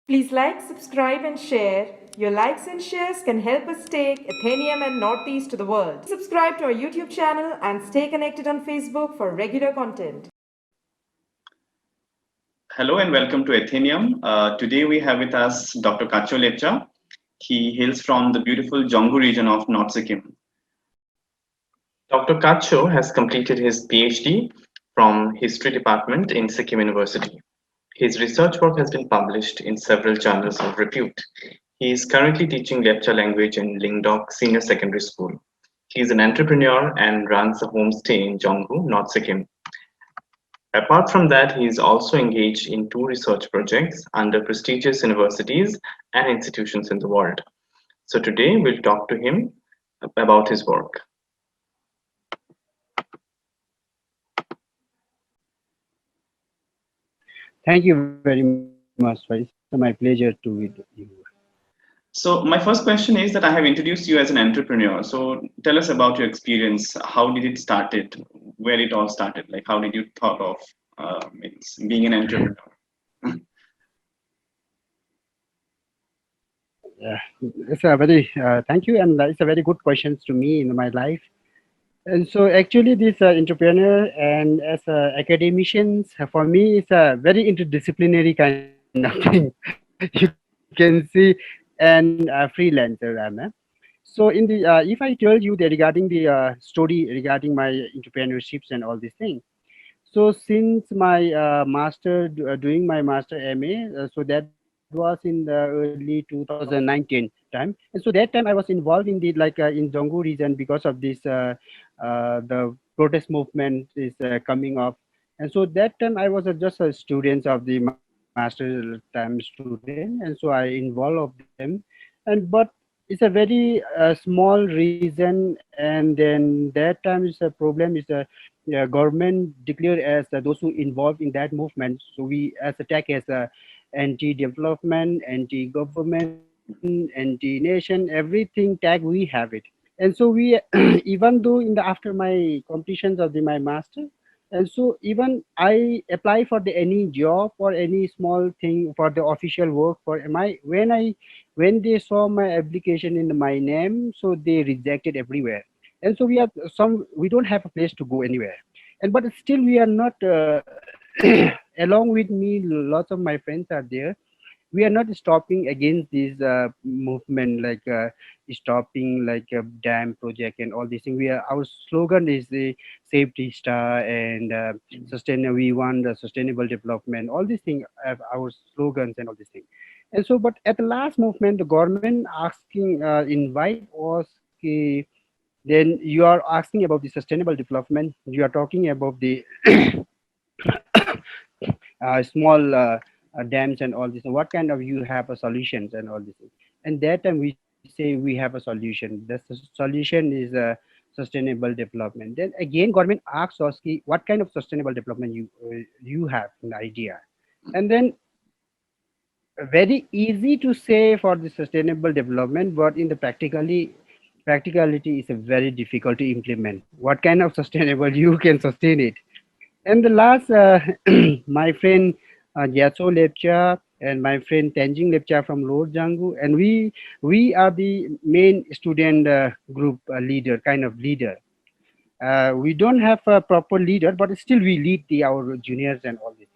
Please like, subscribe, and share. Your likes and shares can help us take Athenium and Northeast to the world. Subscribe to our YouTube channel and stay connected on Facebook for regular content. Hello and welcome to Athenium. Today we have with us Dr. Kachyo Lepcha. He hails from the beautiful Dzongu region of North Sikkim. Dr. Kachyo has completed his PhD from History Department in Sikkim University. His research work has been published in several journals of repute. He is currently teaching Lepcha Language in Lingdok Senior Secondary School. He is an entrepreneur and runs a homestay in Dzongu North Sikkim. Apart from that, he is also engaged in two research projects under prestigious universities and institutions in the world. So today we'll talk to him about his work. Thank you very much. It's my pleasure to be with you. So my first question is that I have introduced you as an entrepreneur. So tell us about your experience. How did it started? Where it all started? Like how did you thought of being an entrepreneur? It's a very thank you, and it's a very good questions to me in my life. And so, actually, this entrepreneur and as academicians, for me, it's a very interdisciplinary kind of thing. You can see, and freelancer, I'm. So, in the if I told you that regarding the story regarding my entrepreneurships and all these things. So since my doing my master MA, so that was in the early 2019 time, and so that time I was involved in the in Dzongu region because of this the protest movement is coming up, and so that time I was just a student of the master time student, and so I involved of them, and but it's a very small reason, and then that time is a problem is a government declared as those who involved in that movement. So we as attack as a anti-development, anti-government, anti-nation, everything tag we have it. And so we even though in the after my completions of my master, and so even I apply for the any job or any small thing for the official work for my when they saw my application in my name, so they rejected everywhere. And so we have some we don't have a place to go anywhere, and but still we are not along with me, lots of my friends are there. We are not stopping against this movement stopping like a dam project and all these things. We are our slogan is the safety star and sustainable. We want the sustainable development. All these things have our slogans and all these things. And so, but at the last movement, the government asking invite was then you are asking about the sustainable development. You are talking about the small dams and all this. What kind of you have a solutions and all this? And that time we say we have a solution. The solution is sustainable development. Then again, government asks us, what kind of sustainable development you have an idea, and then very easy to say for the sustainable development, but in the practicality is a very difficult to implement. What kind of sustainable you can sustain it? And the last, my friend Kachyo Lepcha and my friend Tenzing Lepcha from Lord Dzongu, and we are the main student group leader, kind of leader. We don't have a proper leader, but still we lead our juniors and all this.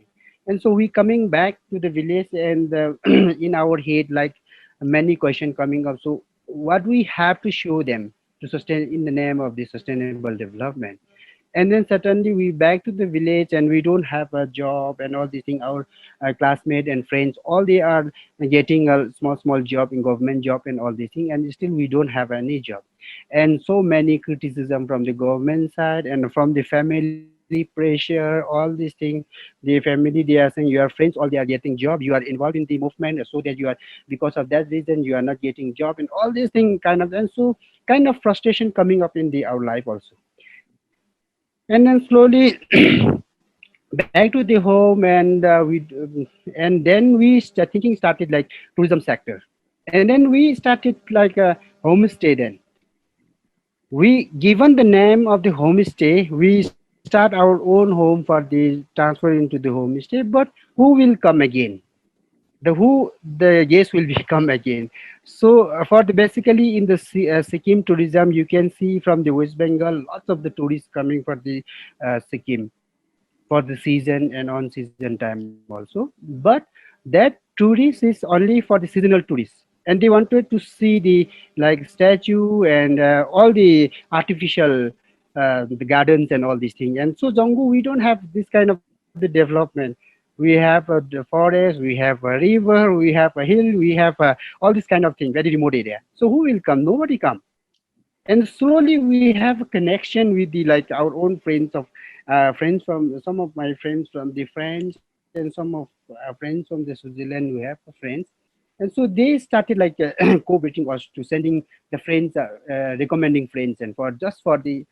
And so we coming back to the village, and in our head like many questions coming up. So what we have to show them to sustain in the name of the sustainable development. And then suddenly we back to the village and we don't have a job and all these things. Our classmates and friends, all they are getting a small job in government job and all these things, and still we don't have any job. And so many criticism from the government side and from the family pressure, all these things. The family, they are saying your friends all they are getting job, you are involved in the movement, so that you are, because of that reason you are not getting job and all these things kind of. And so kind of frustration coming up in the our life also. And then slowly back to the home, and and then we thinking started like tourism sector, and then we started like a homestay. Then we given the name of the homestay, we start our own home for the transfer into the homestay, but who will come again? the guest will become again. So for the basically in the Sikkim tourism, you can see from the West Bengal lots of the tourists coming for the Sikkim for the season and on season time also. But that tourist is only for the seasonal tourists, and they wanted to see the like statue and all the artificial the gardens and all these things. And so Dzongu, we don't have this kind of the development. We have the forest, we have a river, we have a hill, we have all this kind of thing, very remote area. So who will come? Nobody come. And slowly we have a connection with the like our own friends from some of my friends from the France, and some of friends from the Switzerland. We have friends, and so they started like cooperating us to sending the friends, recommending friends, and for just for the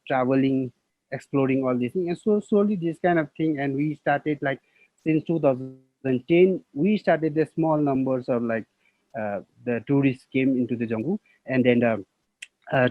traveling, exploring all these things. And so slowly this kind of thing, and we started like since 2010, we started the small numbers of like the tourists came into the Dzongu, and then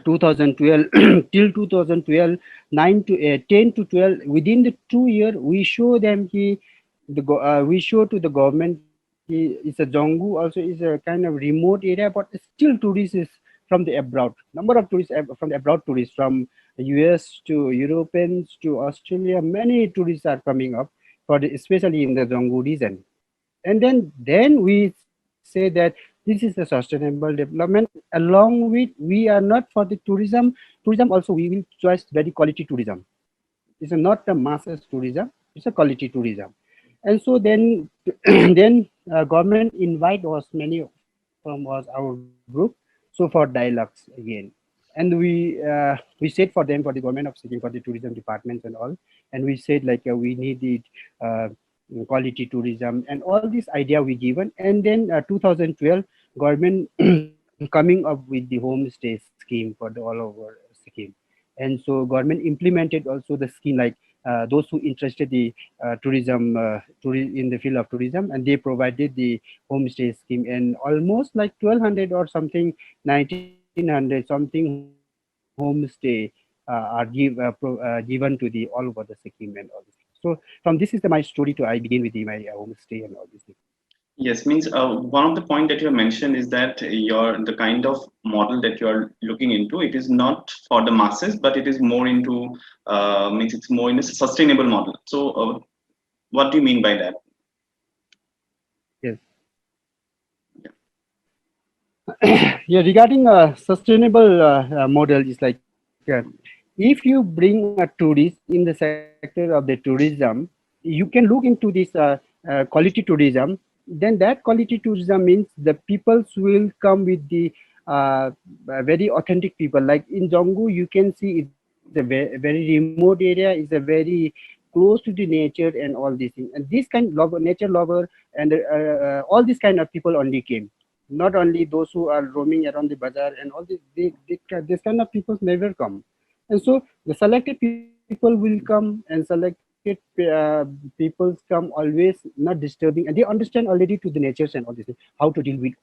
2012 till 2012, 9 to 10 to 12, within the 2 year we show them we show to the government it's a Dzongu also is a kind of remote area, but still tourists is from the abroad, number of tourists from the abroad, tourists from US to Europeans to Australia, many tourists are coming up for the, especially in the Dzongu region. And then we say that this is a sustainable development. Along with, we are not for the tourism also, we will choose very quality tourism. It's not the masses tourism, it's a quality tourism. And so then then government invite us, many from us our group, so for dialogues again. And we said for them, for the government of Sikkim, for the tourism departments and all, and we said like we need it quality tourism and all this idea we given. And then 2012 government coming up with the homestay scheme for the all over Sikkim. And so government implemented also the scheme like those who interested the tourism in the field of tourism, and they provided the homestay scheme, and almost like 1200 or something, 1900 something homestay given to the all over the Sikkim and all this. So from this is my story to I begin with my homestay and all these things. Yes, means one of the point that you have mentioned is that your the kind of model that you are looking into, it is not for the masses, but it is more into means it's more in a sustainable model. So what do you mean by that? Yes. Yeah, regarding a sustainable model is like if you bring a tourist in the sector of the tourism, you can look into this quality tourism. Then that quality tourism means the peoples will come with the very authentic people. Like in Dzongu, you can see it's a very remote area, it's a very close to the nature and all these things. And this kind of nature lover and all these kind of people only came. Not only those who are roaming around the bazaar and all this, this kind of people never come. And so the selected people will come, and selected peoples come always not disturbing, and they understand already to the natures and all this thing, how to deal with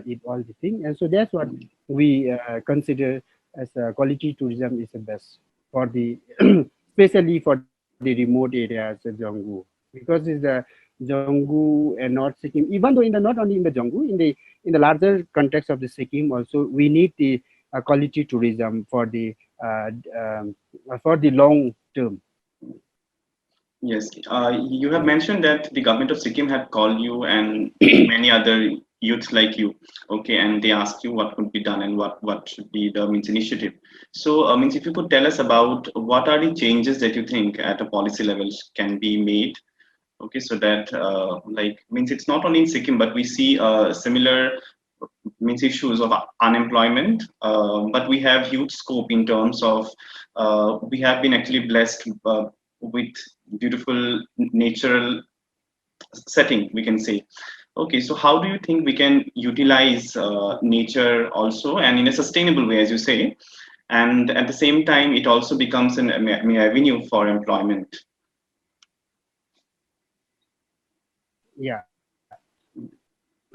it, all the thing. And so that's what we consider as quality tourism is the best for the especially for the remote areas of Dzongu, because it's the Dzongu and North Sikkim, even though in the not only in the Dzongu, in the larger context of the Sikkim also, we need the quality tourism for the long term. Yes, you have mentioned that the government of Sikkim had called you and many other youths like you, okay, and they asked you what could be done and what should be the means initiative. So, means if you could tell us about what are the changes that you think at a policy level can be made, okay, so that like means it's not only in Sikkim, but we see similar means issues of unemployment, but we have huge scope in terms of we have been actually blessed with beautiful natural setting, we can say. Okay, so how do you think we can utilize nature also and in a sustainable way, as you say, and at the same time it also becomes an avenue for employment? Yeah.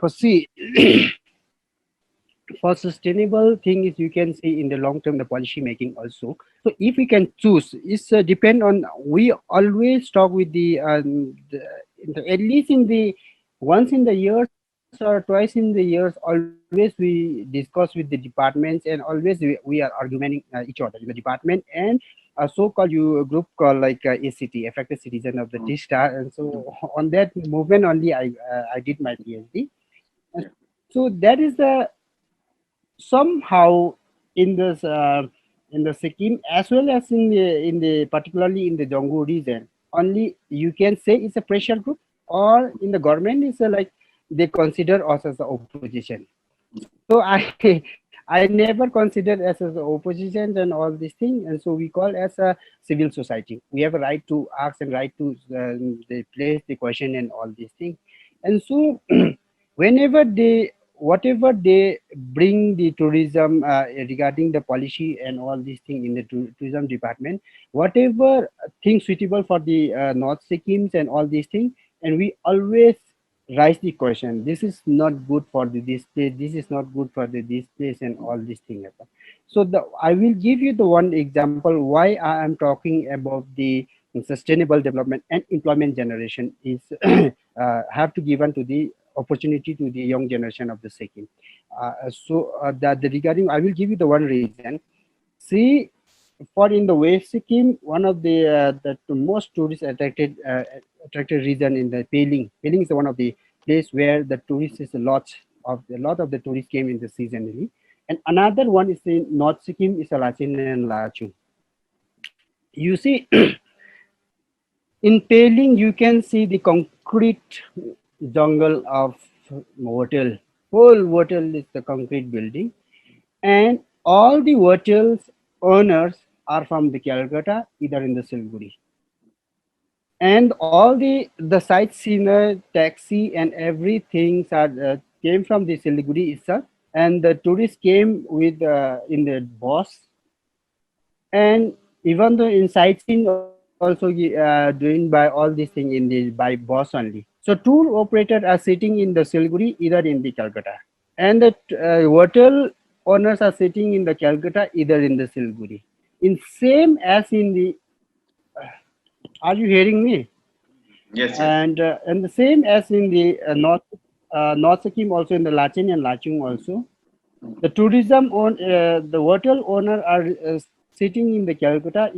For see, for sustainable thing is you can see in the long term the policy making also. So if we can choose, it's depend on, we always talk with at least in the once in the years or twice in the years, always we discuss with the departments, and always we are arguing each other in the department, and a so-called group called like ACT, Affected Citizen of the Mm. TISTA. And so on that movement only, I did my PhD. And Yeah. so that is the somehow in the Sikkim, as well as in the particularly in the Dzongu region, only you can say it's a pressure group, or in the government is like they consider us as the opposition. So I never considered us as the opposition and all these things, and so we call as a civil society. We have a right to ask and right to they place the question and all these things. And so whenever they whatever they bring the tourism regarding the policy and all these things in the tourism department, whatever things suitable for the North Sikkims and all these things, and we always raise the question, this is not good for this place, this is not good for this place, and all these things happen. So I will give you the one example why I am talking about the sustainable development and employment generation is have to given to the opportunity to the young generation of the Sikkim. That the regarding, I will give you the one reason. See, for in the West Sikkim, one of the most tourist attracted region in the Peling. Peling is one of the place where the tourists is a lot of the tourists came in the seasonally. And another one is in North Sikkim is a Lachin and Lachung. You see, in Peling you can see the concrete jungle of hotel. Whole hotel is the concrete building, and all the hotels owners are from the Calcutta, either in the Siliguri. And all the sightseer, taxi, and everything came from the Siliguri itself. And the tourists came with in the bus, and even though in sightseeing also doing by all these things in the by bus only. So tour operators are sitting in the Siliguri, either in the Calcutta, and the hotel owners are sitting in the Calcutta, either in the Siliguri. In same as in the, are you hearing me? Yes, yes. And the same as in the North Sikkim, also in the Lachin and Lachung also. The the hotel owner are sitting in the Calcutta,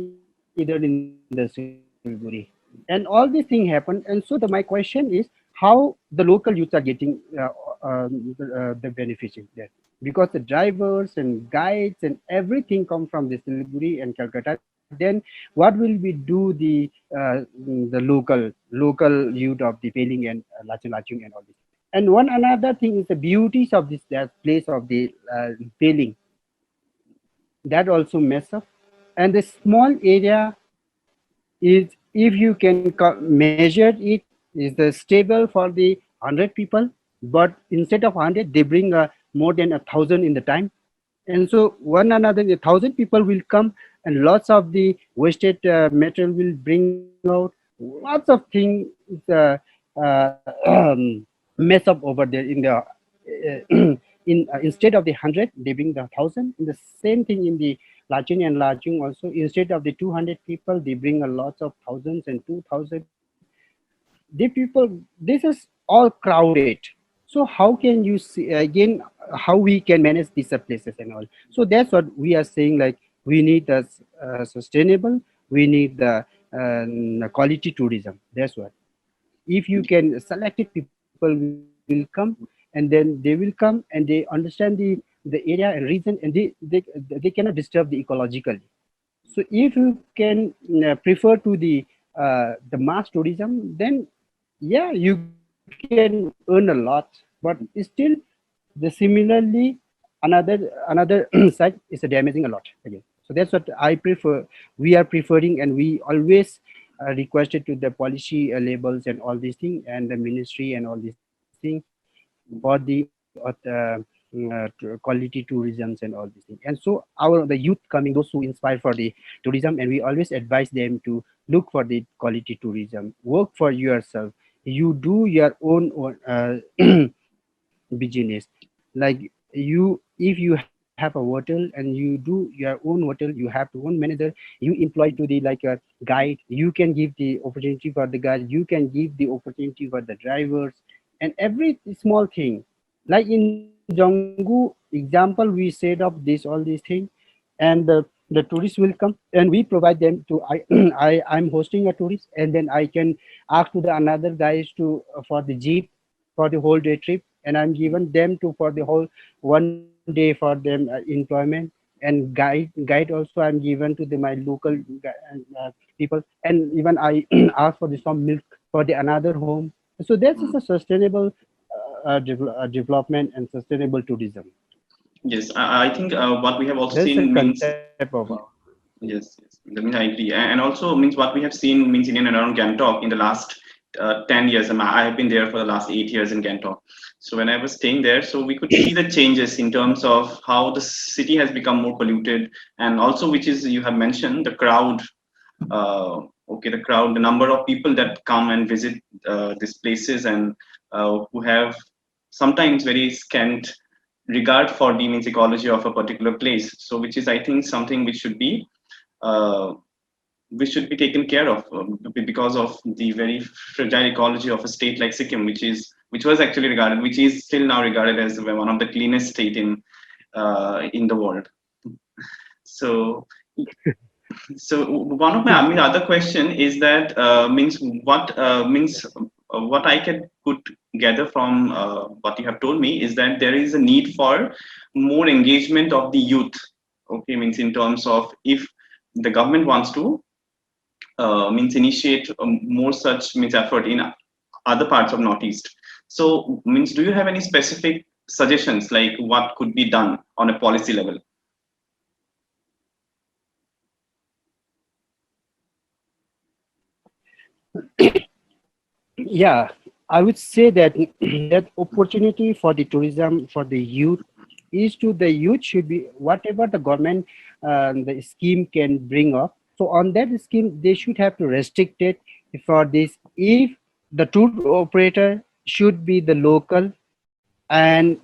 either in the Siliguri, and all these things happen. And so my question is how the local youths are getting the beneficiary there, because the drivers and guides and everything come from the Siliguri and Calcutta. Then what will we do the local youth of the Peling and Lachung and all this. And one another thing is the beauties of this that place of the Peling, that also mess up. And the small area is, if you can measure it, is the stable for the 100 people, but instead of 100 they bring more than 1,000 in the time. And so one another, 1,000 people will come, and lots of the wasted material will bring out, lots of things uh, mess up over there in the instead of the 100 they bring the 1,000. In the same thing in the Lachin and Lachung also, instead of the 200 people they bring a lots of thousands and 2,000. The people, this is all crowded. So how can you see again how we can manage these places and all? So that's what we are saying, like we need the sustainable, we need the quality tourism. That's what, if you can selected people will come, and then they will come and they understand the area and region, and they cannot disturb the ecologically. So if you can prefer to the mass tourism, then yeah, you can earn a lot, but still the similarly another side is damaging a lot again. So that's what I prefer, we are preferring, and we always requested to the policy labels and all these things, and the ministry and all these things, for the quality tourisms and all these things. And so the youth coming, those who inspire for the tourism, and we always advise them to look for the quality tourism, work for yourself, you do your own business. Like if you have a hotel and you do your own hotel, you have your own manager, you employ to the like a guide, you can give the opportunity for the guide, you can give the opportunity for the drivers, and every small thing, like in Dzongu example, we set up this all these things, and the tourists will come, and we provide them to I'm hosting a tourist, and then I can ask to the another guys to for the jeep for the whole day trip, and I'm given them to for the whole 1 day for them employment, and guide also I'm given to the my local people, and even I ask for the some milk for the another home. So this is a sustainable development and sustainable tourism. Yes, I think what we have also That's a seen means, concept of yes, yes. I mean, I agree. And also means what we have seen means in and around Gangtok in the last 10 years. I have been there for the last 8 years in Gangtok. So when I was staying there, so we could see the changes in terms of how the city has become more polluted, and also which is you have mentioned the crowd. Okay, the crowd, the number of people that come and visit these places, and who have sometimes very scant regard for the means ecology of a particular place. So which is I think something uh, which should be taken care of, because of the very fragile ecology of a state like Sikkim, which was actually regarded, which is still now regarded as one of the cleanest state in the world. So so one of my, I mean, other question is that means what I can put gather from what you have told me is that there is a need for more engagement of the youth. Okay, means in terms of if the government wants to means initiate more such means effort in other parts of Northeast. So means do you have any specific suggestions like what could be done on a policy level? yeah, I would say that that opportunity for the tourism for the youth is to the youth should be whatever the government the scheme can bring up. So on that scheme, they should have to restrict it for this. If the tour operator should be the local, and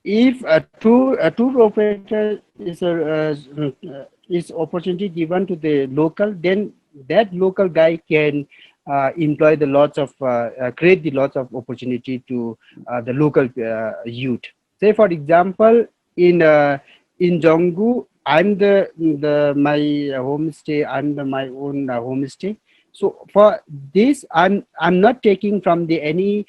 if a tour operator is opportunity given to the local, then that local guy can employ the lots of create the lots of opportunity to the local youth. Say for example, in Dzongu, I'm the my homestay. I'm my own homestay. So for this, I'm not taking from the any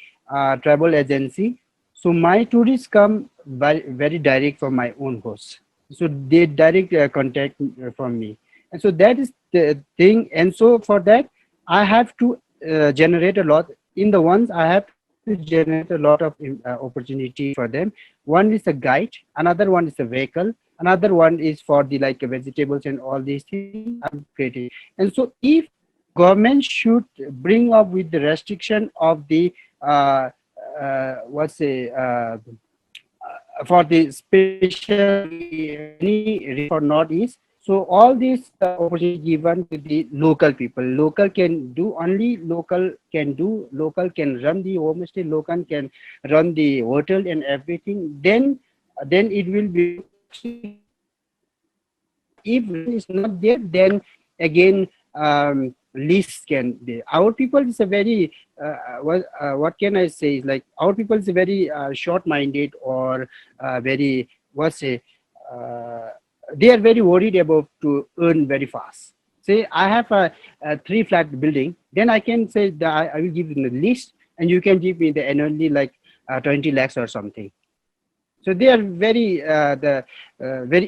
travel agency. So my tourists come very direct from my own host. So they direct contact from me, and so that is the thing. And so for that, I have to generate a lot. In the ones I have to generate a lot of opportunity for them. One is a guide, another one is a vehicle, another one is for the like vegetables and all these things I'm creating. And so if government should bring up with the restriction of the what's say for the special any for northeast, so all these opportunity given to the local people. Local can do only local can do local can run the homestay, local can run the hotel and everything. Then it will be if is not there, then again lease can be. Our people is a very what can I say is like our people is a very short-minded or very what's say they are very worried about to earn very fast. Say I have a three-flat building, then I can say that I will give you the list, and you can give me the annually like 20 lakhs or something. So they are very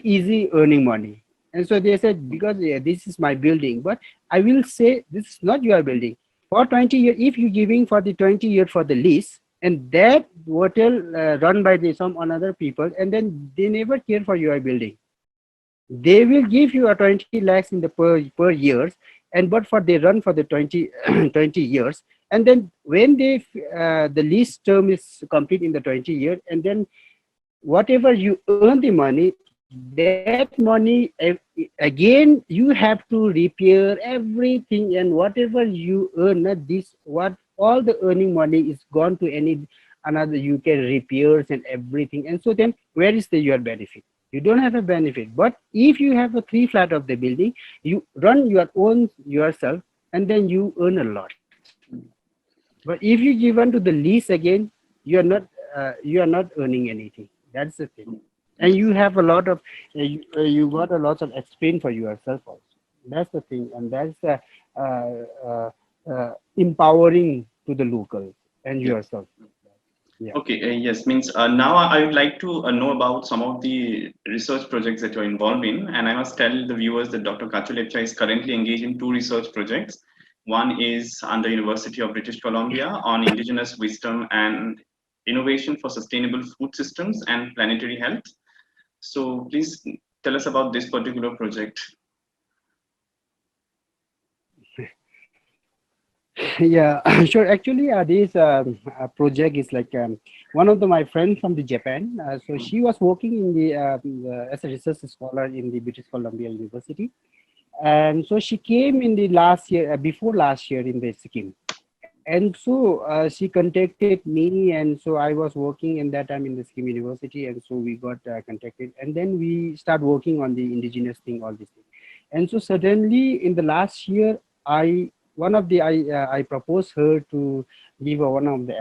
easy earning money. And so they said, because this is my building, but I will say this is not your building. For 20 years, if you're giving for the 20 years for the lease, and that hotel run by some another people, and then they never care for your building. They will give you a 20 lakhs in the per years, and but for they run for the 20 20 years, and then when they the lease term is complete in the 20 years, and then whatever you earn the money, that money again you have to repair everything, and whatever you earn this what all the earning money is gone to any another you can repairs and everything. And so then where is your benefit? You don't have a benefit. But if you have a three flat of the building, you run your own yourself, and then you earn a lot. But if you give on to the lease again, you are not earning anything. That's the thing. And you have a lot of you got a lot of experience for yourself also. That's the thing, and that's empowering to the locals and Yeah. yourself. Yeah. Okay, yes, means now I would like to know about some of the research projects that you're involved in. And I must tell the viewers that Dr. Kachyo Lepcha is currently engaged in two research projects. One is under University of British Columbia on indigenous wisdom and innovation for sustainable food systems and planetary health. So please tell us about this particular project. Yeah, sure. Actually, this project is like one of my friends from the Japan. So she was working in as a research scholar in the British Columbia University, and so she came in the last year, before last year in the Sikkim, and so she contacted me, and so I was working in that time in the Sikkim University, and so we got contacted, and then we start working on the indigenous thing, all this thing, and so suddenly in the last year, I proposed her to give one of the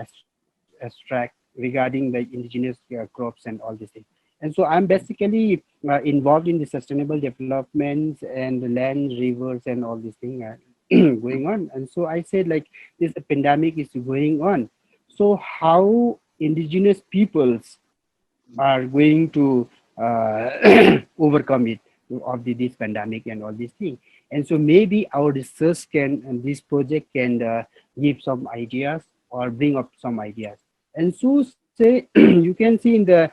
extract regarding the indigenous crops and all this thing. And so I'm basically involved in the sustainable developments and the land, rivers, and all these things going on. And so I said, like, this pandemic is going on. So how indigenous peoples are going to overcome it of this pandemic and all these things. And so maybe our research can and this project can give some ideas or bring up some ideas. And so say you can see in the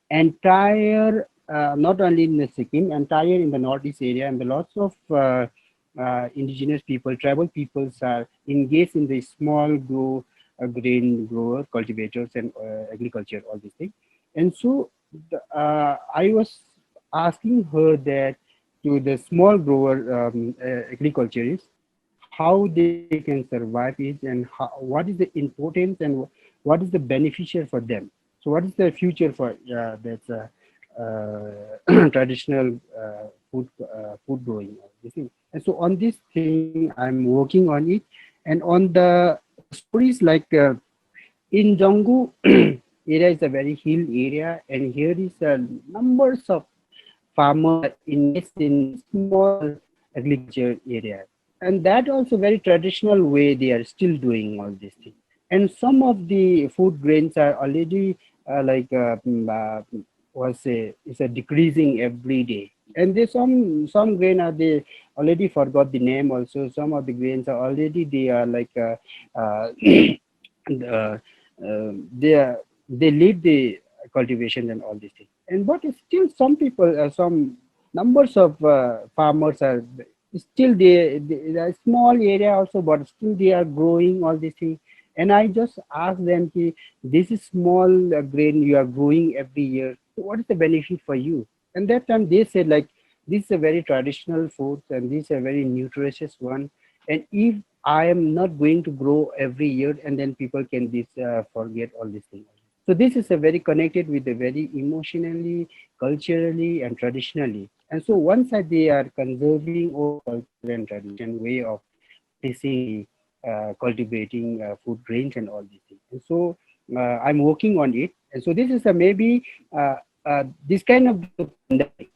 entire not only in the Sikkim, entire in the northeast area, and the lots of indigenous people, tribal peoples are engaged in the small grain grower, cultivators, and agriculture, all these things. And so I was asking her that to the small grower agriculturists, how they can survive it, and what is the importance and what is the beneficial for them. So what is the future for that traditional food growing, you see. And so on this thing I'm working on it, and on the stories like in Dzongu area is a very hill area, and here is numbers of farmers invest in small agriculture area, and that also very traditional way they are still doing all these things. And some of the food grains are already was a is a decreasing every day. And there's some grain are they already forgot the name also. Some of the grains are already they are like uh, they leave the cultivation and all these things. And but it's still some people, some numbers of farmers are still they a small area also, but still they are growing all these things. And I just asked them, ki, this is small grain you are growing every year. So what is the benefit for you? And that time they said like, this is a very traditional food and this is a very nutritious one. And if I am not going to grow every year, and then people can forget all these things. So this is a very connected with the very emotionally, culturally, and traditionally. And so once that they are conserving old culture and tradition way of practicing cultivating food grains and all these things. And so I'm working on it. And so this is a maybe this kind of pandemic.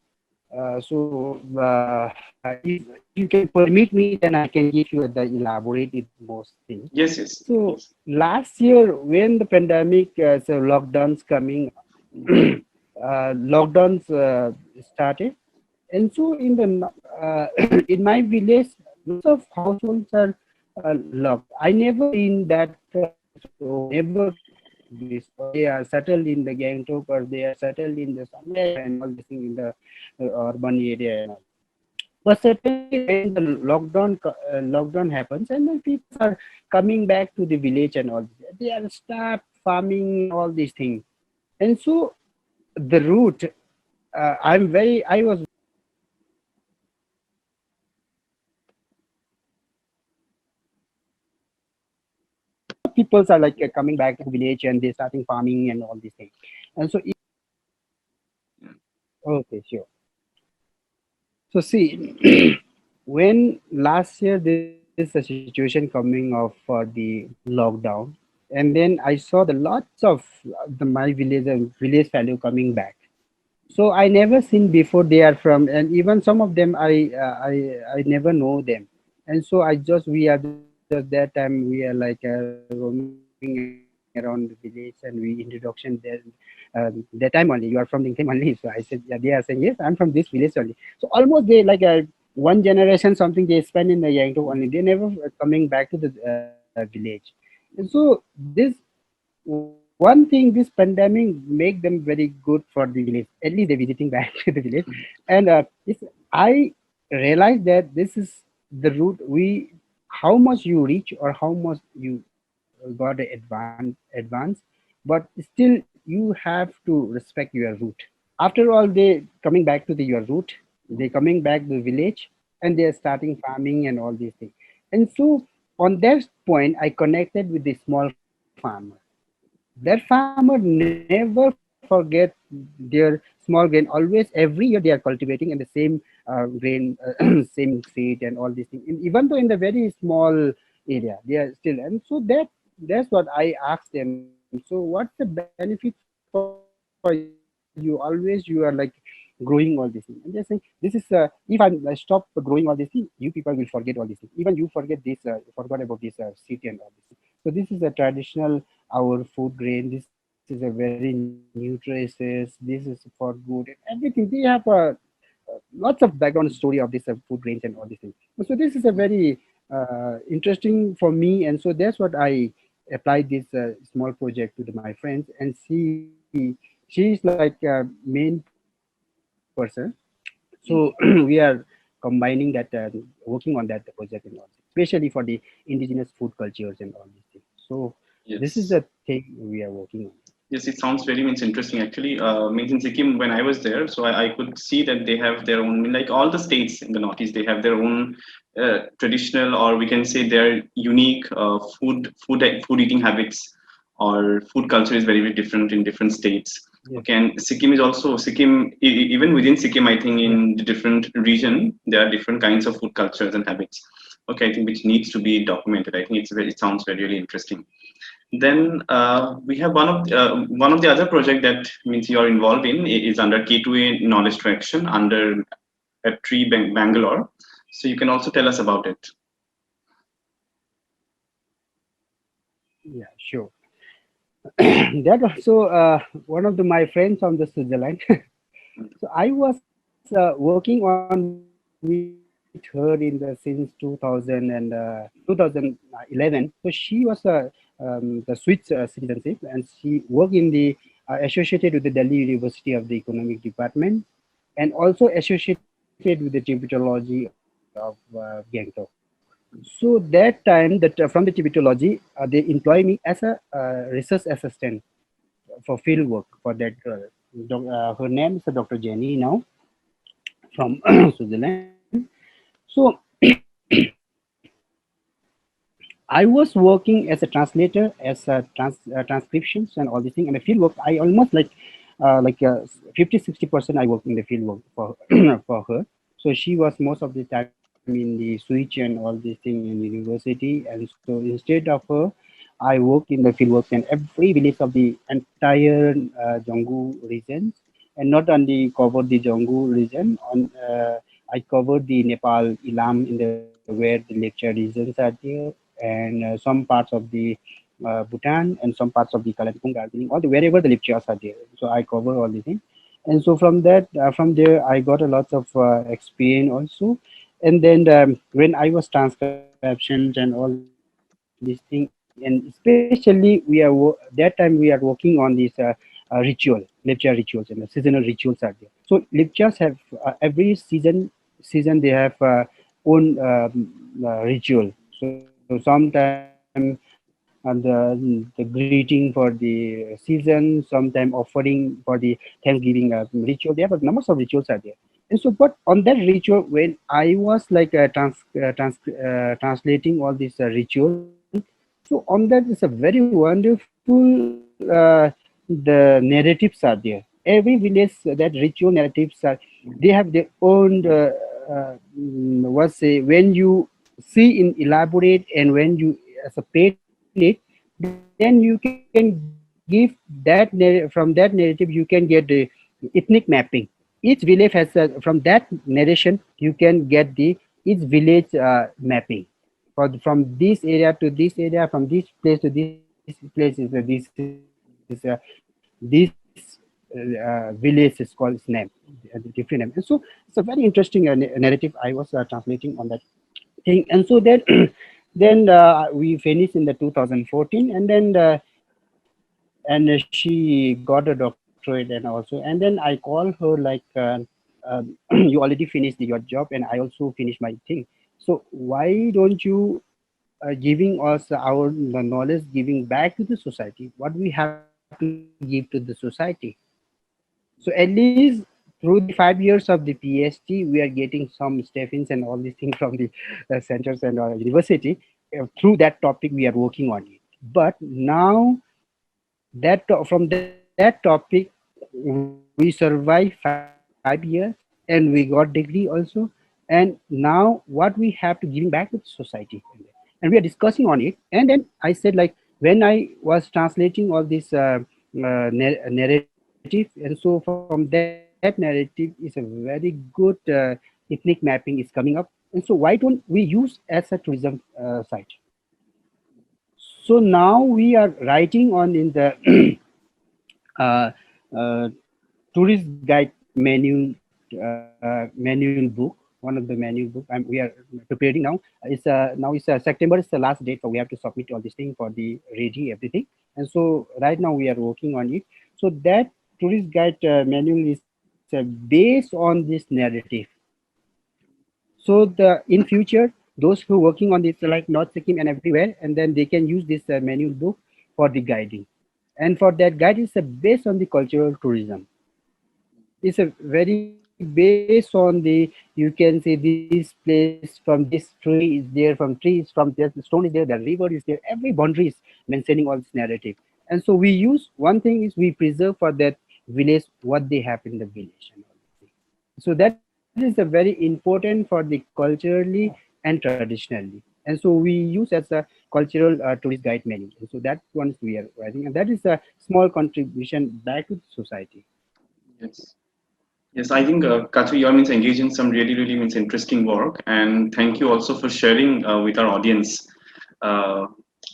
If you can permit me, then I can give you the elaborated most thing. Yes, yes. So Yes. last year, when the pandemic, so lockdowns coming, lockdowns started, and so in the in my village, lots of households are locked. I never in that so never this. They are settled in the Gangtok or they are settled in the somewhere and all this thing in the urban area and all. But certainly when the lockdown happens and then people are coming back to the village and all, they are start farming all these things. And so the route, I was people are like coming back to village and they're starting farming and all these things. And so, okay, sure. So see, when last year this is a situation coming off for the lockdown, and then I saw the lots of my village fellow coming back. So I never seen before they are from, and even some of them I never know them. And so I just we are just that time we are like roaming around the village, and we introduction there. That time only, you are from Lincoln only. So I said, yeah, they are saying, yes, I'm from this village only. So almost they like one generation something they spend in the Gangtok only. They never coming back to the village. And so this one thing, this pandemic make them very good for the village. At least they're visiting back to the village. And I realized that this is the route we, how much you reach or how much you got an advance, but still you have to respect your route. After all, they coming back to your route, they coming back to the village, and they're starting farming and all these things. And so on that point, I connected with the small farmer. That farmer never forget their small grain. Always every year they are cultivating in the same grain, same seed and all these things. Even though in the very small area, they are still. And so that's what I asked them. So what's the benefit for you? Always you are like growing all these things. And they're saying this is if I stop growing all these things, you people will forget all these things. Even you forget this, forgot about this city and all this. So this is a traditional our food grain. This is a very nutritious. This is for good and everything. They have lots of background story of this food grains and all these things. So this is a very interesting for me, and so that's what I applied this small project to my friends, and she's like a main person. So we are combining that, working on that project and all, especially for the indigenous food cultures and all these things. So this is the Yes. thing we are working on. Yes, it sounds very means interesting actually. Means in Sikkim when I was there, so I could see that they have their own, like all the states in the Northeast, they have their own traditional, or we can say their unique food eating habits, or food culture is very different in different states. Yes. Okay, and Sikkim is also Sikkim. Even within Sikkim, I think Yeah. in the different region there are different kinds of food cultures and habits. Okay, I think which needs to be documented. I think it sounds very really interesting. Then we have one of the other project that means you are involved in is under K2A Knowledge Traction under a tree Bangalore. So you can also tell us about it. Yeah, sure. That also one of my friends from the Switzerland. So I was working on with her in the since 2011. So she was the Swiss citizenship, and she worked in the associated with the Delhi University of the Economic Department, and also associated with the Tibetology of Gangtok. So that time, that from the Tibetology, they employ me as a research assistant for field work for that girl. Her name is Dr. Jenny now from Switzerland. So I was working as a translator, as transcriptions and all these things, and the field work. I almost like 50-60% I work in the field work for for her. So she was most of the time in the switch and all these things in university, and so instead of her, I work in the field work in every village of the entire Dzongu regions, and not only cover the Dzongu region. I covered the Nepal, Ilam, in the where the lecture regions are there, and some parts of the Bhutan, and some parts of the Kalimpong, Darjeeling, all the wherever the lectures are there. So I cover all the things, and so from that, from there, I got a lot of experience also. And then when I was transcriptions and all these things, and especially that time we are working on this ritual, Lepcha rituals, and the seasonal rituals are there. So Lepchas have every season they have own ritual. So sometimes the greeting for the season, sometime offering for the Thanksgiving ritual. They have numbers of rituals are there. And so, but on that ritual, when I was like translating all these ritual, so on that is a very wonderful. The narratives are there. Every village that ritual narratives are, they have their own. What say when you see in elaborate and when you as a paid it, then you can give that from that narrative you can get the ethnic mapping. Each village has from that narration you can get the each village mapping from this area to this area, from this place to this place is this village is called its name, the different name. And so it's a very interesting narrative I was translating on that thing. And so then then we finished in the 2014, and then and she got a doctorate and also, and then I called her like you already finished your job and I also finished my thing, so why don't you giving us our the knowledge, giving back to the society, what we have to give to the society. So at least through the 5 years of the PhD, we are getting some stipends and all these things from the centers and university. Through that topic, we are working on it. But now from that topic, we survived 5 years and we got degree also. And now what we have to giving back to the society, and we are discussing on it. And then I said like when I was translating all this narrative, and so from that narrative is a very good ethnic mapping is coming up. And so why don't we use as a tourism site? So now we are writing on in the uh, uh, tourist guide manual book, one of the manual book. We are preparing now. It's September is the last date, so we have to submit all these things for the ready everything. And so right now we are working on it. So that tourist guide manual is based on this narrative. So the in future, those who working on this like North Sikkim and everywhere, and then they can use this manual book for the guiding. And for that guide is based on the cultural tourism. It's a very based on the, you can say this place from this tree is there, from trees from there, the stone is there, the river is there, every boundary is mentioning all this narrative. And so we use one thing is we preserve for that village what they have in the village and all these things. So that is a very important for the culturally and traditionally. And so we use as a cultural tourist guide menu. And so that one we are writing, and that is a small contribution back to the society. Yes. Yes, I think Kachyo, you are means engaged in some really, really means interesting work, and thank you also for sharing with our audience, uh,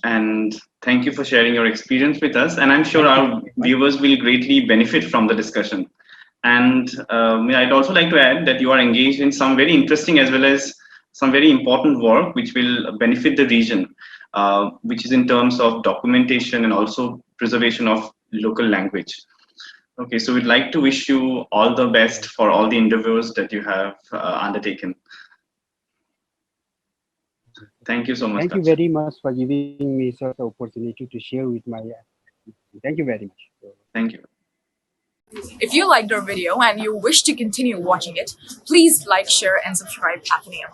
and thank you for sharing your experience with us. And I'm sure Thank you our very much. viewers will greatly benefit from the discussion. And I'd also like to add that you are engaged in some very interesting as well as some very important work which will benefit the region, which is in terms of documentation and also preservation of local language. Okay, so we'd like to wish you all the best for all the endeavors that you have undertaken. Thank you so much, Thank you Kach. very much for giving me such an opportunity to share with my. Thank you very much. Thank you. If you liked our video and you wish to continue watching it, please like, share, and subscribe Athenaeum.